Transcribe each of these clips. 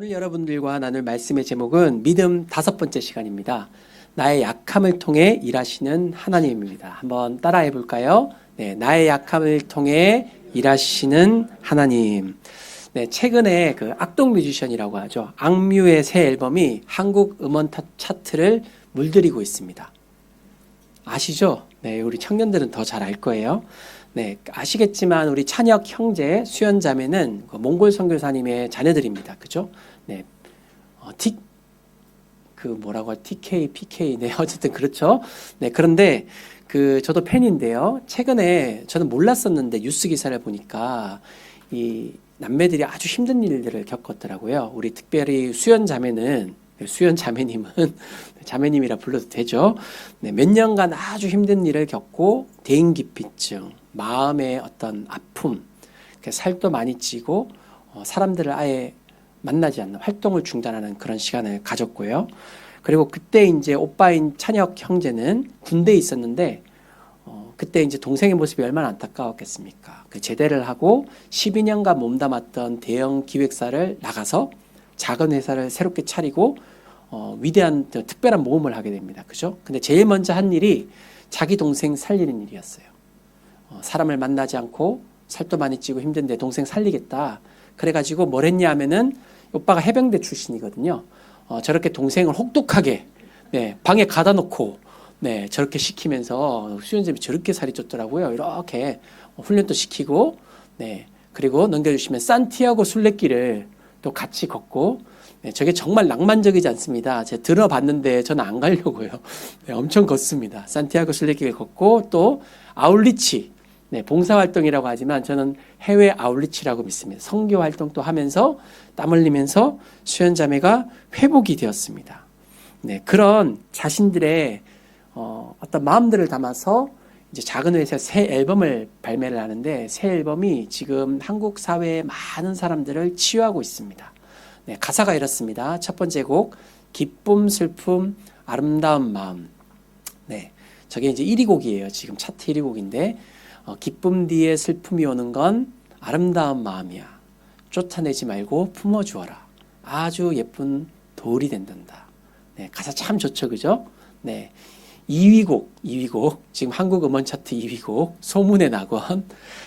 오늘 여러분들과 나눌 말씀의 제목은 믿음 5번째 시간입니다. 나의 약함을 통해 일하시는 하나님입니다. 한번 따라해 볼까요? 네, 나의 약함을 통해 일하시는 하나님. 네, 최근에 그 악동 뮤지션이라고 하죠. 악뮤의 새 앨범이 한국 음원 차트를 물들이고 있습니다. 아시죠? 네, 우리 청년들은 더 잘 알 거예요. 네, 아시겠지만 우리 찬혁 형제, 수연 자매는 그 몽골 선교사님의 자녀들입니다. 그죠? 네, TK, PK, 네, 어쨌든 그렇죠. 네, 그런데 저도 팬인데요. 최근에 저는 몰랐었는데 뉴스 기사를 보니까 이 남매들이 아주 힘든 일들을 겪었더라고요. 우리 특별히 수연 자매님은 자매님이라 불러도 되죠. 네, 몇 년간 아주 힘든 일을 겪고 대인기피증, 마음의 어떤 아픔, 살도 많이 찌고 사람들을 아예 만나지 않는 활동을 중단하는 그런 시간을 가졌고요. 그리고 그때 이제 오빠인 찬혁 형제는 군대에 있었는데 그때 이제 동생의 모습이 얼마나 안타까웠겠습니까? 그 제대를 하고 12년간 몸담았던 대형 기획사를 나가서 작은 회사를 새롭게 차리고 위대한 특별한 모험을 하게 됩니다. 그죠? 근데 제일 먼저 한 일이 자기 동생 살리는 일이었어요. 사람을 만나지 않고 살도 많이 찌고 힘든데 동생 살리겠다. 그래가지고 뭘 했냐 하면은 오빠가 해병대 출신이거든요. 저렇게 동생을 혹독하게 네, 방에 가다 놓고 네, 저렇게 시키면서 수연쌤이 저렇게 살이 쪘더라고요. 이렇게 훈련도 시키고 네, 그리고 넘겨주시면 산티아고 순례길을 또 같이 걷고 네, 저게 정말 낭만적이지 않습니다. 제가 들어봤는데 저는 안 가려고요. 네, 엄청 걷습니다. 산티아고 순례길을 걷고 또 아울리치 네, 봉사활동이라고 하지만 저는 해외 아울리치라고 믿습니다. 선교 활동도 하면서 땀 흘리면서 수연자매가 회복이 되었습니다. 네, 그런 자신들의 어떤 마음들을 담아서 이제 작은 회사에서 새 앨범을 발매를 하는데 새 앨범이 지금 한국 사회의 많은 사람들을 치유하고 있습니다. 네, 가사가 이렇습니다. 첫 번째 곡 기쁨, 슬픔, 아름다운 마음. 네, 저게 이제 1위 곡이에요. 지금 차트 1위 곡인데 기쁨 뒤에 슬픔이 오는 건 아름다운 마음이야. 쫓아내지 말고 품어주어라. 아주 예쁜 돌이 된단다. 네, 가사 참 좋죠, 그죠? 네, 2위 곡, 지금 한국 음원 차트 2위 곡, 소문의 낙원,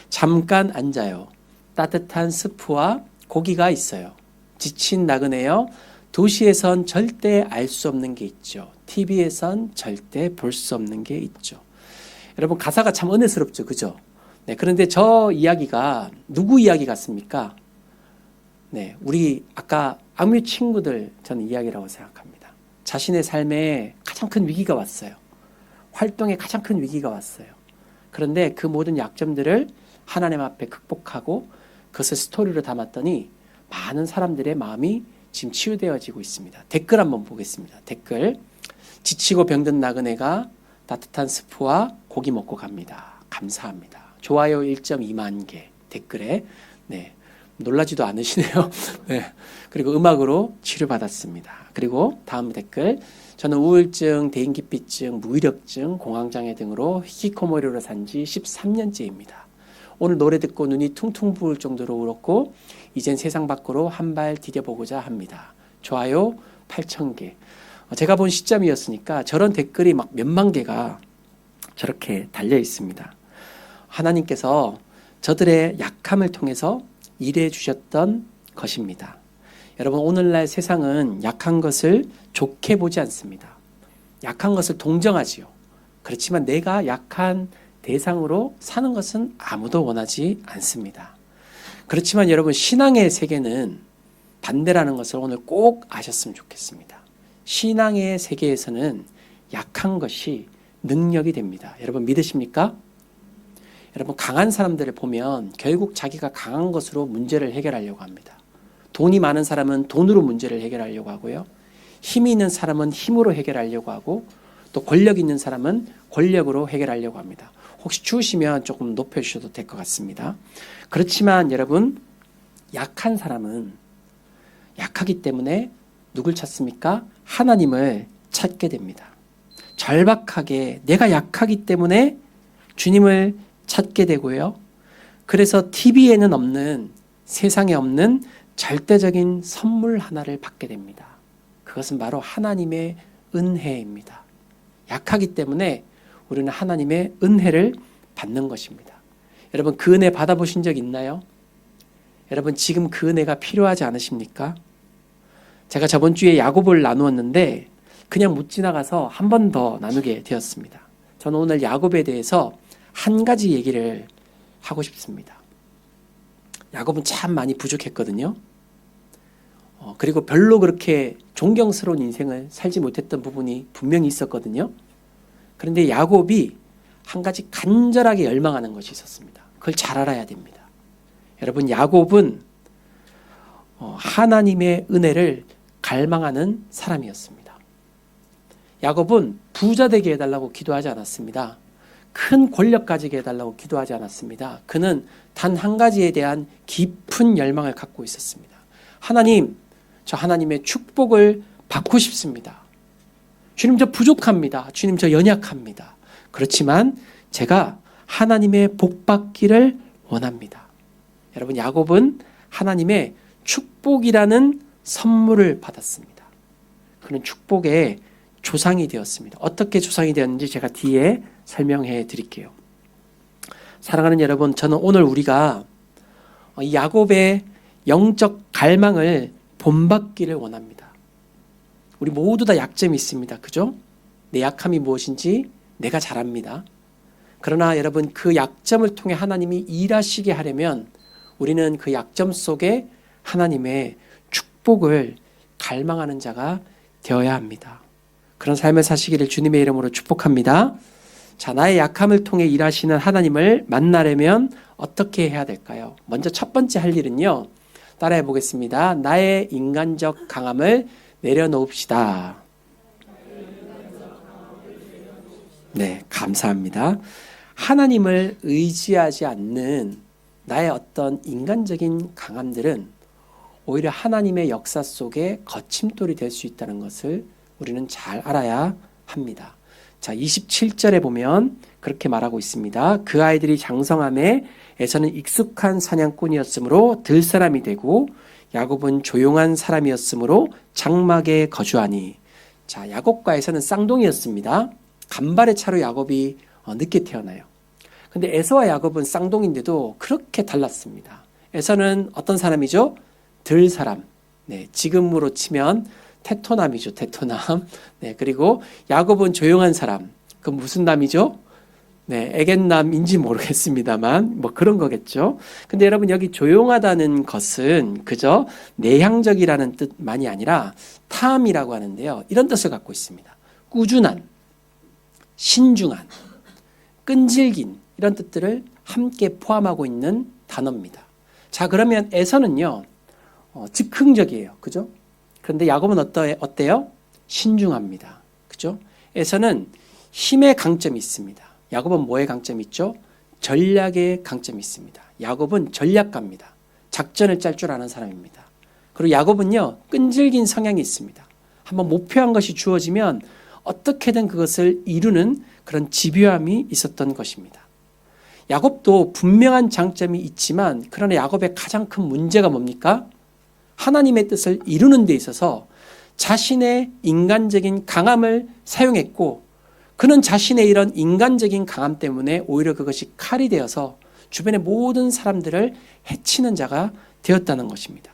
잠깐 앉아요. 따뜻한 스프와 고기가 있어요. 지친 나그네여, 도시에선 절대 알 수 없는 게 있죠. TV에선 절대 볼 수 없는 게 있죠. 여러분 가사가 참 은혜스럽죠, 그죠? 네, 그런데 저 이야기가 누구 이야기 같습니까? 네, 우리 아까 악뮤 친구들 저는 이야기라고 생각합니다. 자신의 삶에 가장 큰 위기가 왔어요. 활동에 가장 큰 위기가 왔어요. 그런데 그 모든 약점들을 하나님 앞에 극복하고 그것을 스토리로 담았더니 많은 사람들의 마음이 지금 치유되어지고 있습니다. 댓글 한번 보겠습니다. 댓글. 지치고 병든 나그네가 따뜻한 스프와 고기 먹고 갑니다. 감사합니다. 좋아요 1.2만 개 댓글에 네, 놀라지도 않으시네요. 네, 그리고 음악으로 치료받았습니다. 그리고 다음 댓글. 저는 우울증, 대인기피증, 무기력증, 공황장애 등으로 히키코모리로 산 지 13년째입니다. 오늘 노래 듣고 눈이 퉁퉁 부을 정도로 울었고 이젠 세상 밖으로 한 발 디뎌보고자 합니다. 좋아요 8,000개. 제가 본 시점이었으니까 저런 댓글이 막 몇만 개가 저렇게 달려 있습니다. 하나님께서 저들의 약함을 통해서 일해 주셨던 것입니다. 여러분 오늘날 세상은 약한 것을 좋게 보지 않습니다. 약한 것을 동정하지요. 그렇지만 내가 약한 대상으로 사는 것은 아무도 원하지 않습니다. 그렇지만 여러분 신앙의 세계는 반대라는 것을 오늘 꼭 아셨으면 좋겠습니다. 신앙의 세계에서는 약한 것이 능력이 됩니다. 여러분 믿으십니까? 여러분 강한 사람들을 보면 결국 자기가 강한 것으로 문제를 해결하려고 합니다. 돈이 많은 사람은 돈으로 문제를 해결하려고 하고요. 힘이 있는 사람은 힘으로 해결하려고 하고 또 권력 있는 사람은 권력으로 해결하려고 합니다. 혹시 추우시면 조금 높여주셔도 될 것 같습니다. 그렇지만 여러분 약한 사람은 약하기 때문에 누굴 찾습니까? 하나님을 찾게 됩니다. 절박하게 내가 약하기 때문에 주님을 찾게 되고요. 그래서 TV에는 없는 세상에 없는 절대적인 선물 하나를 받게 됩니다. 그것은 바로 하나님의 은혜입니다. 약하기 때문에 우리는 하나님의 은혜를 받는 것입니다. 여러분, 그 은혜 받아보신 적 있나요? 여러분, 지금 그 은혜가 필요하지 않으십니까? 제가 저번 주에 야곱을 나누었는데 그냥 못 지나가서 한 번 더 나누게 되었습니다. 저는 오늘 야곱에 대해서 한 가지 얘기를 하고 싶습니다. 야곱은 참 많이 부족했거든요. 그리고 별로 그렇게 존경스러운 인생을 살지 못했던 부분이 분명히 있었거든요. 그런데 야곱이 한 가지 간절하게 열망하는 것이 있었습니다. 그걸 잘 알아야 됩니다. 여러분, 야곱은 하나님의 은혜를 갈망하는 사람이었습니다. 야곱은 부자 되게 해달라고 기도하지 않았습니다. 큰 권력 가지게 해달라고 기도하지 않았습니다. 그는 단 한 가지에 대한 깊은 열망을 갖고 있었습니다. 하나님, 저 하나님의 축복을 받고 싶습니다. 주님, 저 부족합니다. 주님, 저 연약합니다. 그렇지만 제가 하나님의 복 받기를 원합니다. 여러분, 야곱은 하나님의 축복이라는 선물을 받았습니다. 그는 축복의 조상이 되었습니다. 어떻게 조상이 되었는지 제가 뒤에 설명해 드릴게요. 사랑하는 여러분, 저는 오늘 우리가 이 야곱의 영적 갈망을 본받기를 원합니다. 우리 모두 다 약점이 있습니다. 그죠? 내 약함이 무엇인지 내가 잘 압니다. 그러나 여러분, 그 약점을 통해 하나님이 일하시게 하려면 우리는 그 약점 속에 하나님의 축복을 갈망하는 자가 되어야 합니다. 그런 삶을 사시기를 주님의 이름으로 축복합니다. 자, 나의 약함을 통해 일하시는 하나님을 만나려면 어떻게 해야 될까요? 먼저 첫 번째 할 일은요, 따라해 보겠습니다. 나의 인간적 강함을 내려놓읍시다. 네, 감사합니다. 하나님을 의지하지 않는 나의 어떤 인간적인 강함들은 오히려 하나님의 역사 속에 거침돌이 될 수 있다는 것을 우리는 잘 알아야 합니다. 자, 27절에 보면 그렇게 말하고 있습니다. 그 아이들이 장성함에 에서는 익숙한 사냥꾼이었으므로 들사람이 되고 야곱은 조용한 사람이었으므로 장막에 거주하니. 자, 야곱과 에서는 쌍둥이였습니다. 간발의 차로 야곱이 늦게 태어나요. 근데 에서와 야곱은 쌍둥이인데도 그렇게 달랐습니다. 에서는 어떤 사람이죠? 들사람. 네, 지금으로 치면 테토남이죠. 테토남. 네, 그리고 야곱은 조용한 사람. 그 무슨 남이죠? 네, 에겐남인지 모르겠습니다만 뭐 그런 거겠죠. 근데 여러분, 여기 조용하다는 것은 그저 내향적이라는 뜻만이 아니라 탐이라고 하는데요, 이런 뜻을 갖고 있습니다. 꾸준한, 신중한, 끈질긴, 이런 뜻들을 함께 포함하고 있는 단어입니다. 자, 그러면 에서는요, 즉흥적이에요. 그죠? 그런데 야곱은 어때요? 신중합니다. 그죠? 에서는 힘의 강점이 있습니다. 야곱은 뭐의 강점이 있죠? 전략의 강점이 있습니다. 야곱은 전략가입니다. 작전을 짤 줄 아는 사람입니다. 그리고 야곱은요, 끈질긴 성향이 있습니다. 한번 목표한 것이 주어지면 어떻게든 그것을 이루는 그런 집요함이 있었던 것입니다. 야곱도 분명한 장점이 있지만 그러나 야곱의 가장 큰 문제가 뭡니까? 하나님의 뜻을 이루는 데 있어서 자신의 인간적인 강함을 사용했고, 그는 자신의 이런 인간적인 강함 때문에 오히려 그것이 칼이 되어서 주변의 모든 사람들을 해치는 자가 되었다는 것입니다.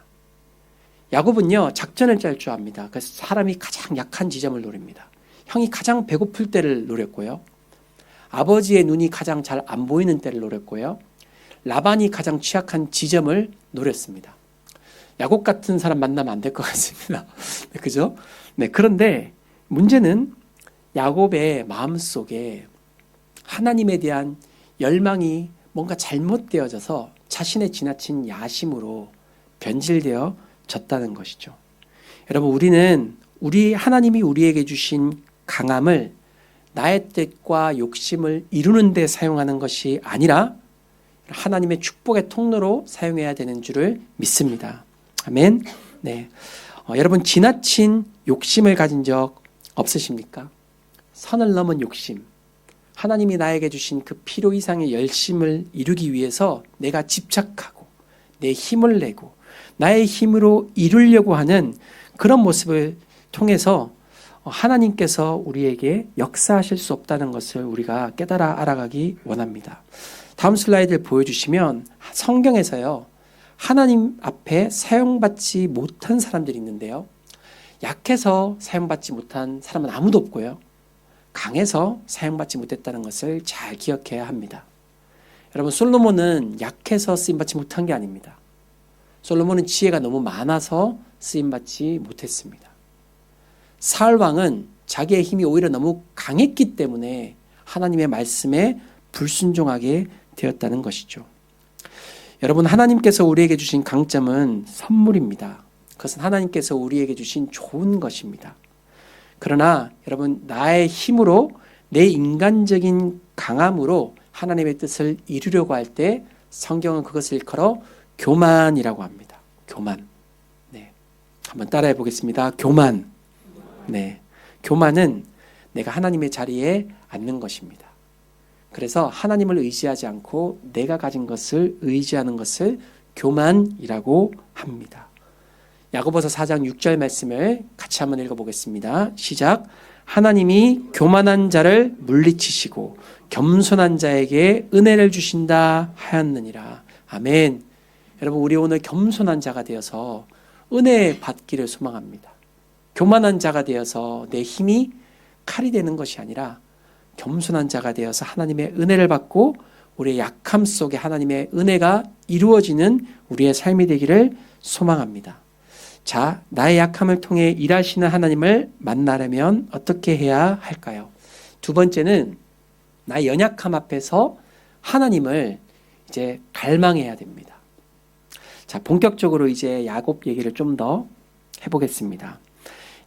야곱은요, 작전을 짤 줄 압니다. 그래서 사람이 가장 약한 지점을 노립니다. 형이 가장 배고플 때를 노렸고요. 아버지의 눈이 가장 잘 안 보이는 때를 노렸고요. 라반이 가장 취약한 지점을 노렸습니다. 야곱 같은 사람 만나면 안 될 것 같습니다. 네, 그죠? 네, 그런데 문제는 야곱의 마음속에 하나님에 대한 열망이 뭔가 잘못되어져서 자신의 지나친 야심으로 변질되어 졌다는 것이죠. 여러분, 우리는 하나님이 우리에게 주신 강함을 나의 뜻과 욕심을 이루는 데 사용하는 것이 아니라 하나님의 축복의 통로로 사용해야 되는 줄을 믿습니다. 아멘. 네. 여러분, 지나친 욕심을 가진 적 없으십니까? 선을 넘은 욕심. 하나님이 나에게 주신 그 필요 이상의 열심을 이루기 위해서 내가 집착하고 내 힘을 내고 나의 힘으로 이루려고 하는 그런 모습을 통해서 하나님께서 우리에게 역사하실 수 없다는 것을 우리가 깨달아 알아가기 원합니다. 다음 슬라이드를 보여주시면 성경에서요, 하나님 앞에 사용받지 못한 사람들이 있는데요. 약해서 사용받지 못한 사람은 아무도 없고요. 강해서 사용받지 못했다는 것을 잘 기억해야 합니다. 여러분, 솔로몬은 약해서 쓰임받지 못한 게 아닙니다. 솔로몬은 지혜가 너무 많아서 쓰임받지 못했습니다. 사울 왕은 자기의 힘이 오히려 너무 강했기 때문에 하나님의 말씀에 불순종하게 되었다는 것이죠. 여러분, 하나님께서 우리에게 주신 강점은 선물입니다. 그것은 하나님께서 우리에게 주신 좋은 것입니다. 그러나 여러분, 나의 힘으로, 내 인간적인 강함으로 하나님의 뜻을 이루려고 할 때 성경은 그것을 일컬어 교만이라고 합니다. 교만. 네. 한번 따라해 보겠습니다. 교만. 네. 교만은 내가 하나님의 자리에 앉는 것입니다. 그래서 하나님을 의지하지 않고 내가 가진 것을 의지하는 것을 교만이라고 합니다. 야고보서 4장 6절 말씀을 같이 한번 읽어보겠습니다. 시작. 하나님이 교만한 자를 물리치시고 겸손한 자에게 은혜를 주신다 하였느니라. 아멘. 여러분, 우리 오늘 겸손한 자가 되어서 은혜 받기를 소망합니다. 교만한 자가 되어서 내 힘이 칼이 되는 것이 아니라 겸손한 자가 되어서 하나님의 은혜를 받고 우리의 약함 속에 하나님의 은혜가 이루어지는 우리의 삶이 되기를 소망합니다. 자, 나의 약함을 통해 일하시는 하나님을 만나려면 어떻게 해야 할까요? 두 번째는 나의 연약함 앞에서 하나님을 이제 갈망해야 됩니다. 자, 본격적으로 이제 야곱 얘기를 좀 더 해보겠습니다.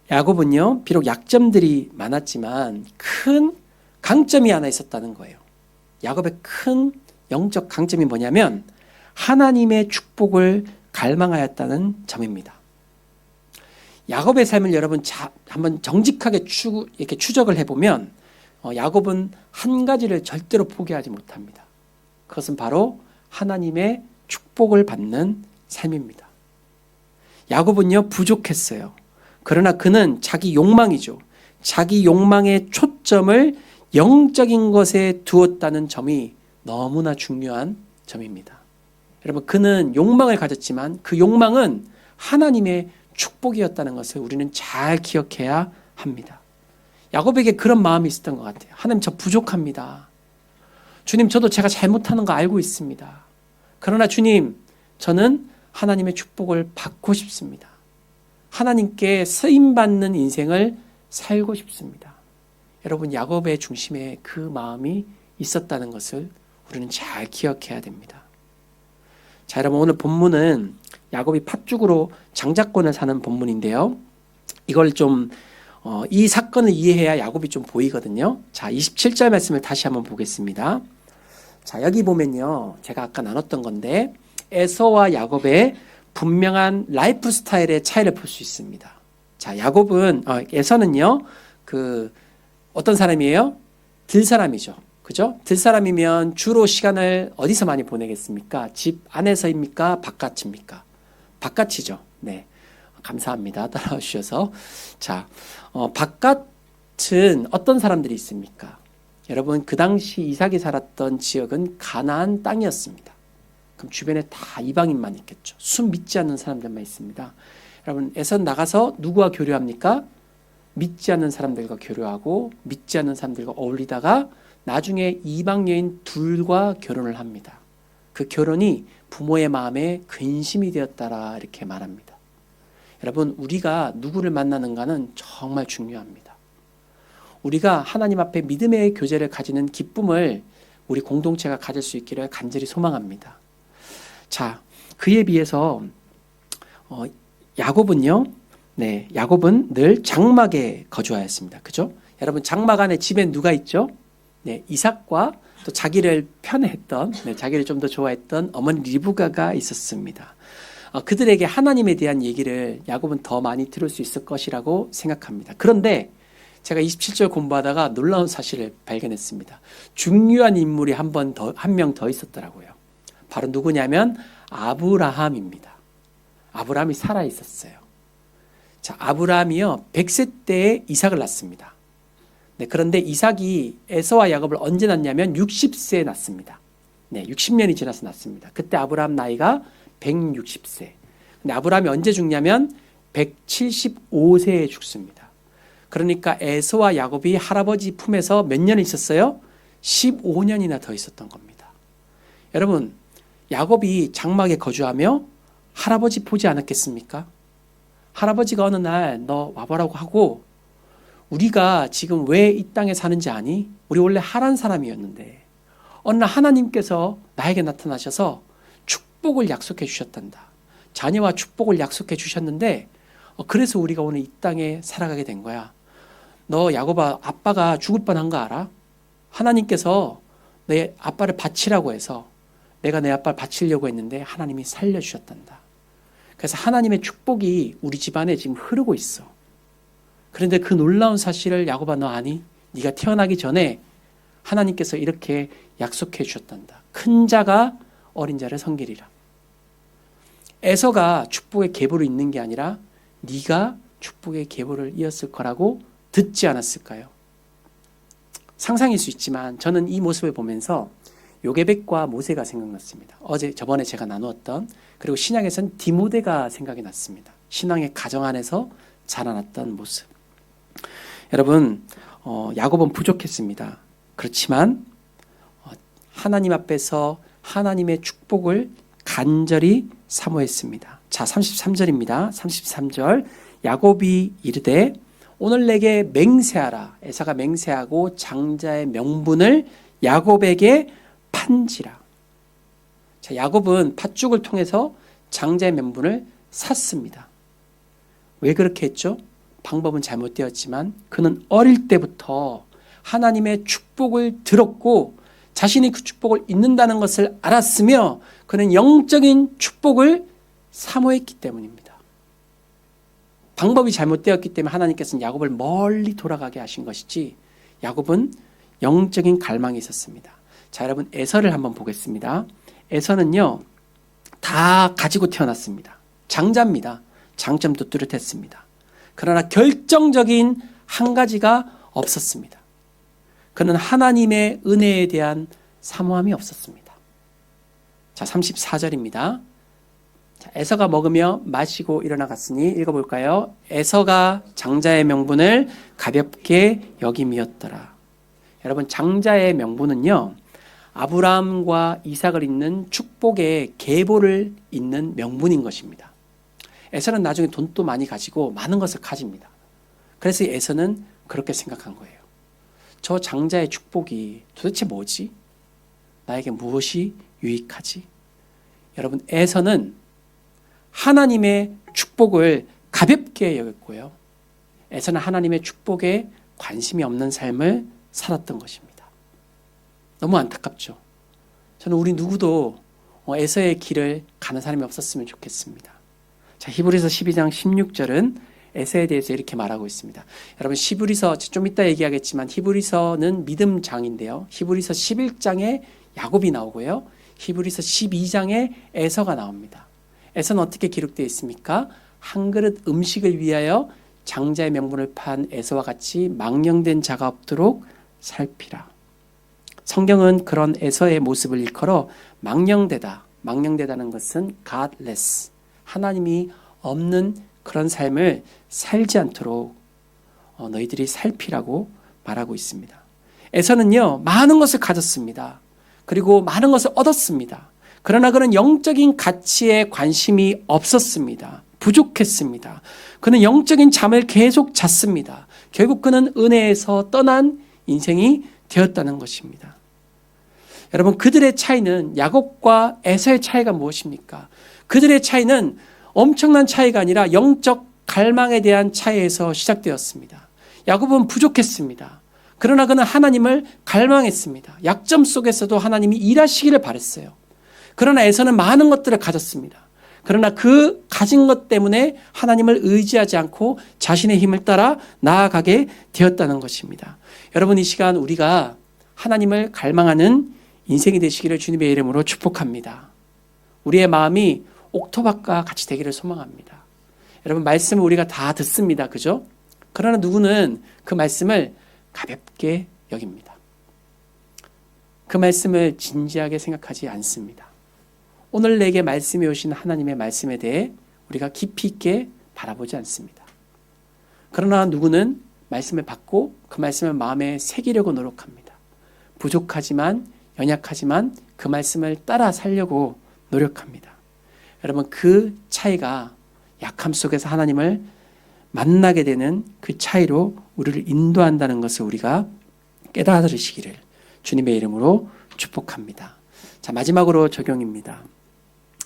야곱은요, 비록 약점들이 많았지만 큰 강점이 하나 있었다는 거예요. 야곱의 큰 영적 강점이 뭐냐면 하나님의 축복을 갈망하였다는 점입니다. 야곱의 삶을 여러분 한번 정직하게 이렇게 추적을 해보면 야곱은 한 가지를 절대로 포기하지 못합니다. 그것은 바로 하나님의 축복을 받는 삶입니다. 야곱은요, 부족했어요. 그러나 그는 자기 욕망이죠. 자기 욕망의 초점을 영적인 것에 두었다는 점이 너무나 중요한 점입니다. 여러분, 그는 욕망을 가졌지만 그 욕망은 하나님의 축복이었다는 것을 우리는 잘 기억해야 합니다. 야곱에게 그런 마음이 있었던 것 같아요. 하나님, 저 부족합니다. 주님, 저도 제가 잘못하는 거 알고 있습니다. 그러나 주님, 저는 하나님의 축복을 받고 싶습니다. 하나님께 쓰임받는 인생을 살고 싶습니다. 여러분, 야곱의 중심에 그 마음이 있었다는 것을 우리는 잘 기억해야 됩니다. 자, 여러분, 오늘 본문은 야곱이 팥죽으로 장자권을 사는 본문인데요. 이걸 좀 이 사건을 이해해야 야곱이 좀 보이거든요. 자, 27절 말씀을 다시 한번 보겠습니다. 자, 여기 보면요, 제가 아까 나눴던 건데 에서와 야곱의 분명한 라이프 스타일의 차이를 볼 수 있습니다. 자, 에서는요, 어떤 사람이에요? 들사람이죠. 그죠? 들사람이면 주로 시간을 어디서 많이 보내겠습니까? 집 안에서입니까? 바깥입니까? 바깥이죠. 네. 감사합니다. 따라와 주셔서. 자, 바깥은 어떤 사람들이 있습니까? 여러분, 그 당시 이삭이 살았던 지역은 가나안 땅이었습니다. 그럼 주변에 다 이방인만 있겠죠. 숨 믿지 않는 사람들만 있습니다. 여러분, 에서 나가서 누구와 교류합니까? 믿지 않는 사람들과 교류하고 믿지 않는 사람들과 어울리다가 나중에 이방 여인 둘과 결혼을 합니다. 그 결혼이 부모의 마음에 근심이 되었다라 이렇게 말합니다. 여러분, 우리가 누구를 만나는가는 정말 중요합니다. 우리가 하나님 앞에 믿음의 교제를 가지는 기쁨을 우리 공동체가 가질 수 있기를 간절히 소망합니다. 자, 그에 비해서 야곱은요, 네, 야곱은 늘 장막에 거주하였습니다. 그죠? 여러분, 장막 안에 집에 누가 있죠? 네, 이삭과 또 자기를 편애했던, 네, 자기를 좀 더 좋아했던 어머니 리브가가 있었습니다. 그들에게 하나님에 대한 얘기를 야곱은 더 많이 들을 수 있을 것이라고 생각합니다. 그런데 제가 27절 공부하다가 놀라운 사실을 발견했습니다. 중요한 인물이 한 명 더 있었더라고요. 바로 누구냐면 아브라함입니다. 아브라함이 살아 있었어요. 자, 아브라함이요 100세 때에 이삭을 낳습니다. 네, 그런데 이삭이 에서와 야곱을 언제 낳냐면 60세에 낳습니다. 네, 60년이 지나서 낳습니다. 그때 아브라함 나이가 160세. 근데 아브라함이 언제 죽냐면 175세에 죽습니다. 그러니까 에서와 야곱이 할아버지 품에서 몇 년을 있었어요? 15년이나 더 있었던 겁니다. 여러분, 야곱이 장막에 거주하며 할아버지 보지 않았겠습니까? 할아버지가 어느 날 너 와보라고 하고 우리가 지금 왜 이 땅에 사는지 아니? 우리 원래 하란 사람이었는데 어느 날 하나님께서 나에게 나타나셔서 축복을 약속해 주셨단다. 자녀와 축복을 약속해 주셨는데 그래서 우리가 오늘 이 땅에 살아가게 된 거야. 너 야곱아 아빠가 죽을 뻔한 거 알아? 하나님께서 내 아빠를 바치라고 해서 내가 내 아빠를 바치려고 했는데 하나님이 살려주셨단다. 그래서 하나님의 축복이 우리 집안에 지금 흐르고 있어. 그런데 그 놀라운 사실을 야곱아 너 아니? 네가 태어나기 전에 하나님께서 이렇게 약속해 주셨단다. 큰 자가 어린 자를 섬기리라. 에서가 축복의 계보를 잇는 게 아니라 네가 축복의 계보를 이었을 거라고 듣지 않았을까요? 상상일 수 있지만 저는 이 모습을 보면서 요게벳과 모세가 생각났습니다. 저번에 제가 나누었던 그리고 신약에서는 디모데가 생각이 났습니다. 신앙의 가정 안에서 자라났던 모습. 여러분, 야곱은 부족했습니다. 그렇지만 하나님 앞에서 하나님의 축복을 간절히 사모했습니다. 자, 33절입니다. 33절 야곱이 이르되 오늘 내게 맹세하라. 에사가 맹세하고 장자의 명분을 야곱에게 판지라. 자, 야곱은 팥죽을 통해서 장자의 명분을 샀습니다. 왜 그렇게 했죠? 방법은 잘못되었지만 그는 어릴 때부터 하나님의 축복을 들었고 자신이 그 축복을 잊는다는 것을 알았으며 그는 영적인 축복을 사모했기 때문입니다. 방법이 잘못되었기 때문에 하나님께서는 야곱을 멀리 돌아가게 하신 것이지 야곱은 영적인 갈망이 있었습니다. 자, 여러분 에서를 한번 보겠습니다. 에서는요 다 가지고 태어났습니다. 장자입니다. 장점도 뚜렷했습니다. 그러나 결정적인 한 가지가 없었습니다. 그는 하나님의 은혜에 대한 사모함이 없었습니다. 자, 34절입니다. 자, 에서가 먹으며 마시고 일어나 갔으니 읽어볼까요? 에서가 장자의 명분을 가볍게 여김이었더라. 여러분, 장자의 명분은요, 아브라함과 이삭을 잇는 축복의 계보를 잇는 명분인 것입니다. 에서는 나중에 돈도 많이 가지고 많은 것을 가집니다. 그래서 에서는 그렇게 생각한 거예요. 저 장자의 축복이 도대체 뭐지? 나에게 무엇이 유익하지? 여러분, 에서는 하나님의 축복을 가볍게 여겼고요. 에서는 하나님의 축복에 관심이 없는 삶을 살았던 것입니다. 너무 안타깝죠. 저는 우리 누구도 에서의 길을 가는 사람이 없었으면 좋겠습니다. 자, 히브리서 12장 16절은 에서에 대해서 이렇게 말하고 있습니다. 여러분, 히브리서 좀 이따 얘기하겠지만 히브리서는 믿음 장인데요. 히브리서 11장에 야곱이 나오고요. 히브리서 12장에 에서가 나옵니다. 에서는 어떻게 기록되어 있습니까? 한 그릇 음식을 위하여 장자의 명분을 판 에서와 같이 망령된 자가 없도록 살피라. 성경은 그런 에서의 모습을 일컬어 망령되다는 것은 godless, 하나님이 없는 그런 삶을 살지 않도록 너희들이 살피라고 말하고 있습니다. 에서는요, 많은 것을 가졌습니다. 그리고 많은 것을 얻었습니다. 그러나 그는 영적인 가치에 관심이 없었습니다. 부족했습니다. 그는 영적인 잠을 계속 잤습니다. 결국 그는 은혜에서 떠난 인생이 되었다는 것입니다. 여러분, 그들의 차이는 야곱과 에서의 차이가 무엇입니까? 그들의 차이는 엄청난 차이가 아니라 영적 갈망에 대한 차이에서 시작되었습니다. 야곱은 부족했습니다. 그러나 그는 하나님을 갈망했습니다. 약점 속에서도 하나님이 일하시기를 바랬어요. 그러나 에서는 많은 것들을 가졌습니다. 그러나 그 가진 것 때문에 하나님을 의지하지 않고 자신의 힘을 따라 나아가게 되었다는 것입니다. 여러분, 이 시간 우리가 하나님을 갈망하는 인생이 되시기를 주님의 이름으로 축복합니다. 우리의 마음이 옥토박과 같이 되기를 소망합니다. 여러분, 말씀을 우리가 다 듣습니다. 그죠? 그러나 누구는 그 말씀을 가볍게 여깁니다. 그 말씀을 진지하게 생각하지 않습니다. 오늘 내게 말씀해 오신 하나님의 말씀에 대해 우리가 깊이 있게 바라보지 않습니다. 그러나 누구는 말씀을 받고 그 말씀을 마음에 새기려고 노력합니다. 부족하지만, 연약하지만 그 말씀을 따라 살려고 노력합니다. 여러분, 그 차이가 약함 속에서 하나님을 만나게 되는 그 차이로 우리를 인도한다는 것을 우리가 깨달으시기를 주님의 이름으로 축복합니다. 자, 마지막으로 적용입니다.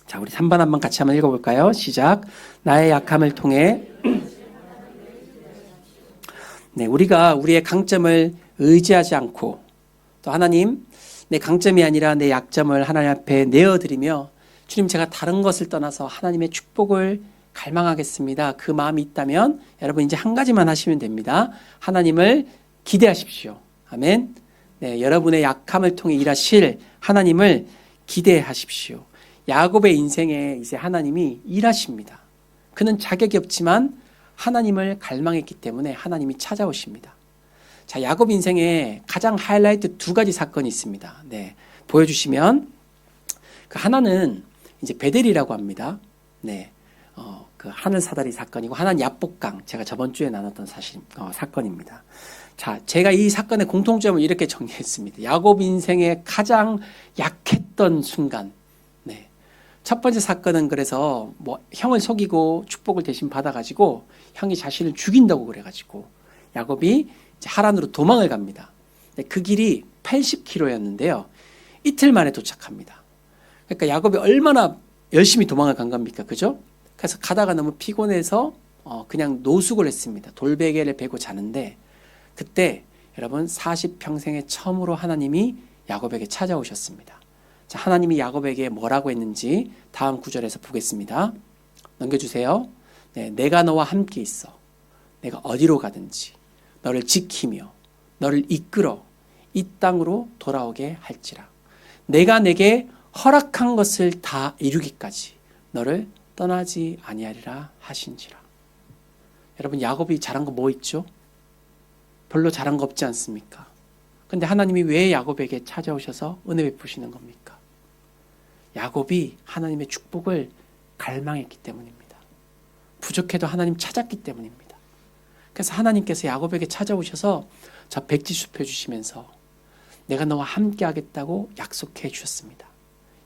자, 우리 3번 한번 같이 한번 읽어볼까요? 시작. 나의 약함을 통해 네, 우리가 우리의 강점을 의지하지 않고 또 하나님, 내 강점이 아니라 내 약점을 하나님 앞에 내어드리며 주님, 제가 다른 것을 떠나서 하나님의 축복을 갈망하겠습니다. 그 마음이 있다면 여러분 이제 한 가지만 하시면 됩니다. 하나님을 기대하십시오. 아멘. 네, 여러분의 약함을 통해 일하실 하나님을 기대하십시오. 야곱의 인생에 이제 하나님이 일하십니다. 그는 자격이 없지만 하나님을 갈망했기 때문에 하나님이 찾아오십니다. 자, 야곱 인생에 가장 하이라이트 두 가지 사건이 있습니다. 네, 보여주시면 그 하나는 이제 베델이라고 합니다. 네, 그 하늘 사다리 사건이고 하나는 야복강, 제가 저번 주에 나눴던 사건입니다. 자, 제가 이 사건의 공통점을 이렇게 정리했습니다. 야곱 인생의 가장 약했던 순간. 네, 첫 번째 사건은 그래서 뭐 형을 속이고 축복을 대신 받아가지고 형이 자신을 죽인다고 그래가지고 야곱이 이제 하란으로 도망을 갑니다. 그 길이 80km였는데요. 이틀 만에 도착합니다. 그러니까 야곱이 얼마나 열심히 도망을 간 겁니까? 그죠? 그래서 가다가 너무 피곤해서 그냥 노숙을 했습니다. 돌베개를 베고 자는데 그때 여러분 40평생에 처음으로 하나님이 야곱에게 찾아오셨습니다. 자, 하나님이 야곱에게 뭐라고 했는지 다음 구절에서 보겠습니다. 넘겨주세요. 네, 내가 너와 함께 있어. 내가 어디로 가든지 너를 지키며 너를 이끌어 이 땅으로 돌아오게 할지라. 내가 내게 허락한 것을 다 이루기까지 너를 떠나지 아니하리라 하신지라. 여러분, 야곱이 잘한 거 뭐 있죠? 별로 잘한 거 없지 않습니까? 근데 하나님이 왜 야곱에게 찾아오셔서 은혜 베푸시는 겁니까? 야곱이 하나님의 축복을 갈망했기 때문입니다. 부족해도 하나님 찾았기 때문입니다. 그래서 하나님께서 야곱에게 찾아오셔서 저 백지숲 해주시면서 내가 너와 함께 하겠다고 약속해 주셨습니다.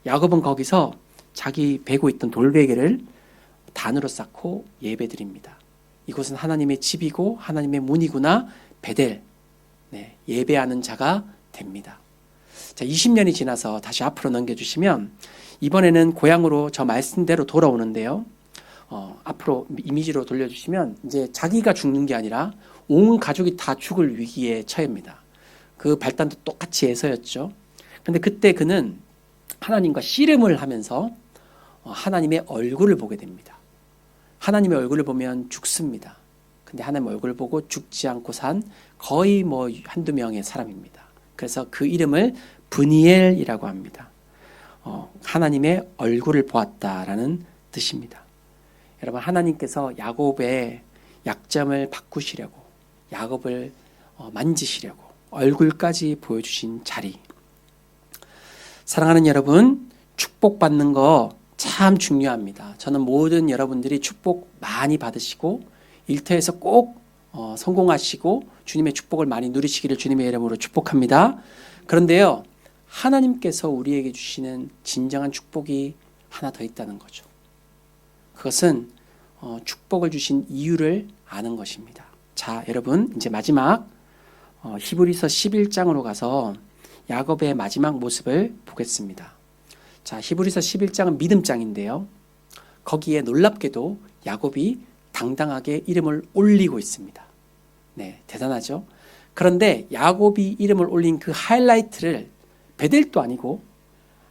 야곱은 거기서 자기 베고 있던 돌베개를 단으로 쌓고 예배드립니다. 이곳은 하나님의 집이고 하나님의 문이구나. 베델, 네, 예배하는 자가 됩니다. 자, 20년이 지나서 다시 앞으로 넘겨주시면 이번에는 고향으로 저 말씀대로 돌아오는데요. 앞으로 이미지로 돌려주시면 이제 자기가 죽는 게 아니라 온 가족이 다 죽을 위기에 처합니다. 그 발단도 똑같이 에서였죠. 그런데 그때 그는 하나님과 씨름을 하면서 하나님의 얼굴을 보게 됩니다. 하나님의 얼굴을 보면 죽습니다. 근데 하나님의 얼굴을 보고 죽지 않고 산 거의 뭐 한두 명의 사람입니다. 그래서 그 이름을 브니엘이라고 합니다. 하나님의 얼굴을 보았다라는 뜻입니다. 여러분, 하나님께서 야곱의 약점을 바꾸시려고 야곱을 만지시려고 얼굴까지 보여주신 자리. 사랑하는 여러분, 축복받는 거 참 중요합니다. 저는 모든 여러분들이 축복 많이 받으시고 일터에서 꼭 성공하시고 주님의 축복을 많이 누리시기를 주님의 이름으로 축복합니다. 그런데요, 하나님께서 우리에게 주시는 진정한 축복이 하나 더 있다는 거죠. 그것은 축복을 주신 이유를 아는 것입니다. 자, 여러분, 이제 마지막 히브리서 11장으로 가서 야곱의 마지막 모습을 보겠습니다. 자, 히브리서 11장은 믿음장인데요. 거기에 놀랍게도 야곱이 당당하게 이름을 올리고 있습니다. 네, 대단하죠? 그런데 야곱이 이름을 올린 그 하이라이트를 베델도 아니고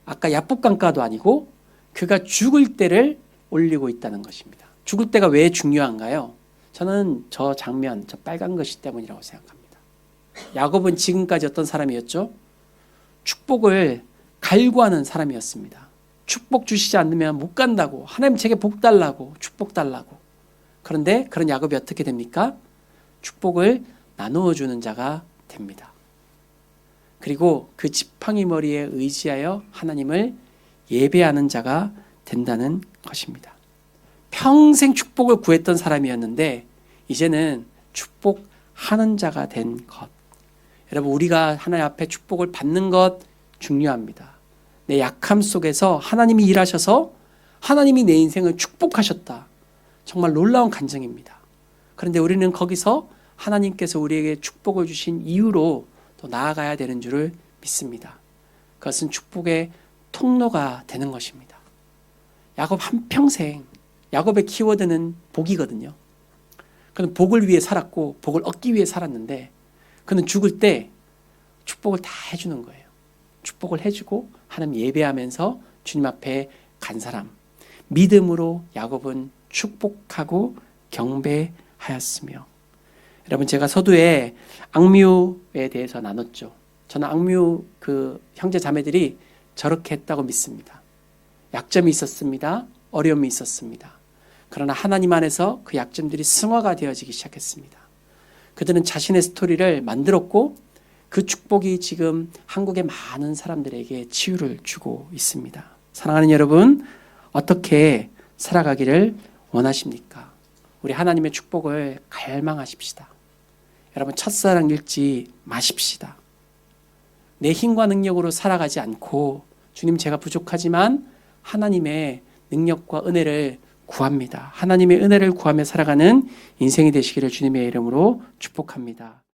아까 야복강가도 아니고 그가 죽을 때를 올리고 있다는 것입니다. 죽을 때가 왜 중요한가요? 저는 저 장면, 저 빨간 것이 때문이라고 생각합니다. 야곱은 지금까지 어떤 사람이었죠? 축복을 갈구하는 사람이었습니다. 축복 주시지 않으면 못 간다고, 하나님 제게 복 달라고, 축복 달라고. 그런데 그런 야곱이 어떻게 됩니까? 축복을 나누어 주는 자가 됩니다. 그리고 그 지팡이 머리에 의지하여 하나님을 예배하는 자가 된다는 것입니다. 평생 축복을 구했던 사람이었는데 이제는 축복하는 자가 된 것. 여러분, 우리가 하나님 앞에 축복을 받는 것 중요합니다. 내 약함 속에서 하나님이 일하셔서 하나님이 내 인생을 축복하셨다. 정말 놀라운 간증입니다. 그런데 우리는 거기서 하나님께서 우리에게 축복을 주신 이유로 또 나아가야 되는 줄을 믿습니다. 그것은 축복의 통로가 되는 것입니다. 야곱 한평생, 야곱의 키워드는 복이거든요. 그는 복을 위해 살았고 복을 얻기 위해 살았는데 그는 죽을 때 축복을 다 해주는 거예요. 축복을 해주고 하나님 예배하면서 주님 앞에 간 사람. 믿음으로 야곱은 축복하고 경배하였으며. 여러분, 제가 서두에 악뮤에 대해서 나눴죠. 저는 악뮤 그 형제 자매들이 저렇게 했다고 믿습니다. 약점이 있었습니다. 어려움이 있었습니다. 그러나 하나님 안에서 그 약점들이 승화가 되어지기 시작했습니다. 그들은 자신의 스토리를 만들었고 그 축복이 지금 한국의 많은 사람들에게 치유를 주고 있습니다. 사랑하는 여러분, 어떻게 살아가기를 원하십니까? 우리 하나님의 축복을 갈망하십시다. 여러분, 첫사랑 잃지 마십시다. 내 힘과 능력으로 살아가지 않고 주님, 제가 부족하지만 하나님의 능력과 은혜를 구합니다. 하나님의 은혜를 구하며 살아가는 인생이 되시기를 주님의 이름으로 축복합니다.